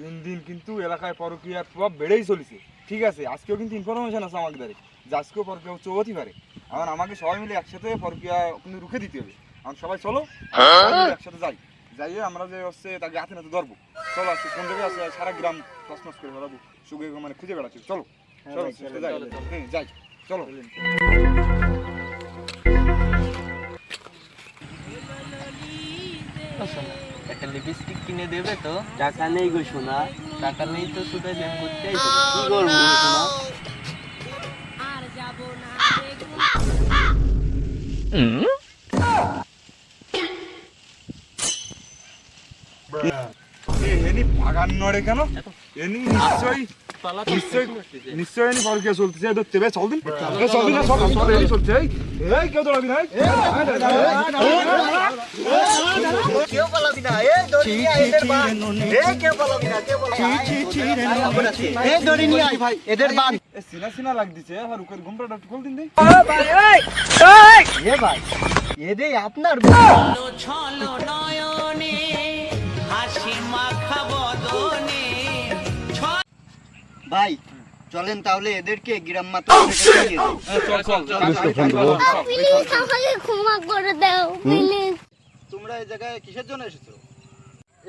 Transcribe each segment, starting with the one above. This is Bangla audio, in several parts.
দিন দিন কিন্তু এলাকায় পরকীয়ার প্রভাব বেড়েই চলেছে। ঠিক আছে, আজকেও কিন্তু ইনফরমেশন আছে আমাদের দ্বারে যে আজকেও পরকীয়া উচ্চ হতে পারে। এখন আমাকে সবাই মিলে একসাথে পরকীয়া কিন্তু রুখে দিতে হবে। এখন সবাই চলো সবাই মিলে একসাথে যাইয়ে আমরা যে হচ্ছে তাকে হাতে নাতে ধরবো। চলো আজকে কোন জায়গায় আছে সারা গ্রাম তছনছ করে বেড়াবো, সুগে মানে খুঁজে বেড়াচ্ছি। চলো চলো যাই, যাই চলো। একটা লিপস্টিক কিনে দেবে তো? টাকা নেই গো সোনা। টাকা নেই তো শুধু প্রেম করতে কি করবো সোনা? এনি বাগান নড়ে কেন? এনি নিশ্চয়ই নিশ্চয়ই এনি পরকীয়া চলতেছে। ধরতে বে চল দিন, চল দিন, চল চল এনি চলছে। এই কেউ দৌড়াবি না, কেউ পালাবি না। এই দড়ি নিয়ে আয় এদের বান। এই কেউ পালাবি না, কেউ পালাবি না। এই দড়ি নিয়ে আয় ভাই এদের বান। এ সিনা সিনা লাগতেছে। আর রুকের ঘুমটা খোল দিন দেই। এ ভাই এদে আপনার ছলো নয়নে হাসি মাখা বদনে। ভাই চলেন তাহলে এদেরকে গ্রাম মাত্র চল চল প্লিজ আমাকে ক্ষমা করে দাও প্লিজ। তোমরা এই জায়গায় কিসের জন্য এসেছো?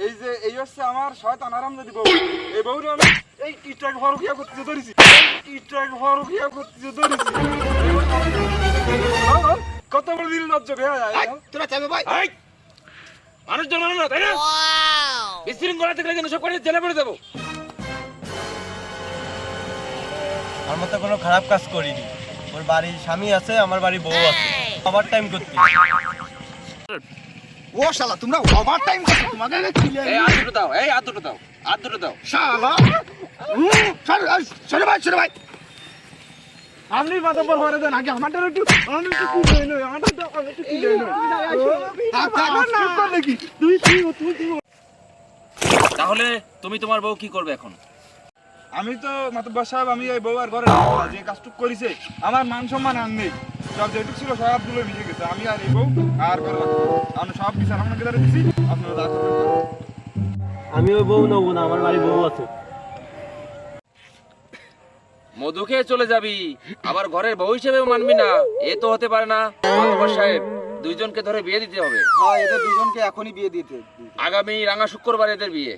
এই যে এই হচ্ছে আমার শয়তান আরামজাদি বউ। এই বউরে আমি এই টিকটক পরকীয়া করতে ধরেছি, টিকটক পরকীয়া করতে ধরেছি। কত বড় দিল লজ্জ বেয়া যায়। তোরা চাইবে ভাই মানুষ জন্মানো না, তাই না? বিশৃঙ্খলা থেকে যেন সব করে জেলে পড়ে যাবো। আমার মতো কোনো খারাপ কাজ করিনি। ওর বাড়ির স্বামী আছে, আমার বাড়ি বউ আছে। ওভার টাইম করতে ও শালা তোমরা ওভার টাইম করছো। তোমাকে এই হাত দুটো দাও, এই হাত দুটো দাও, হাত দুটো দাও। শালা সরে ভাই আপনি মাথা পর ভরে দেন, আগে আমারটা একটু তুলে নয়, আমারটা একটু তুলে নয়। নাকি তুই তাহলে তুমি তোমার বউ কি করবে এখন? আমি তো মাতব্বর সাহেব, আমি এই বউ আর ঘরে যে কাজটুক করেছে আমার মান সম্মান আর নেই। সব যেটুক ছিল সবগুলো মিশে গেছে। আমি আর এই বউ আর ঘরে আমি সব বিচার আপনাকে দ্বারা দিচ্ছি, আপনারা যা করবেন করেন। আমি ওই বউ নেবো না, আমার বাড়ি বউ আছে। মধু খেয়ে চলে যাবি, আবার ঘরের বউ হিসেবেও মানবি না? এ তো হতে পারে না। মাতব্বর সাহেব, দুইজনকে ধরে বিয়ে দিতে হবে। হ্যাঁ এদের দুজনকে এখনই বিয়ে দিতে। আগামী রাঙা শুক্রবার এদের বিয়ে।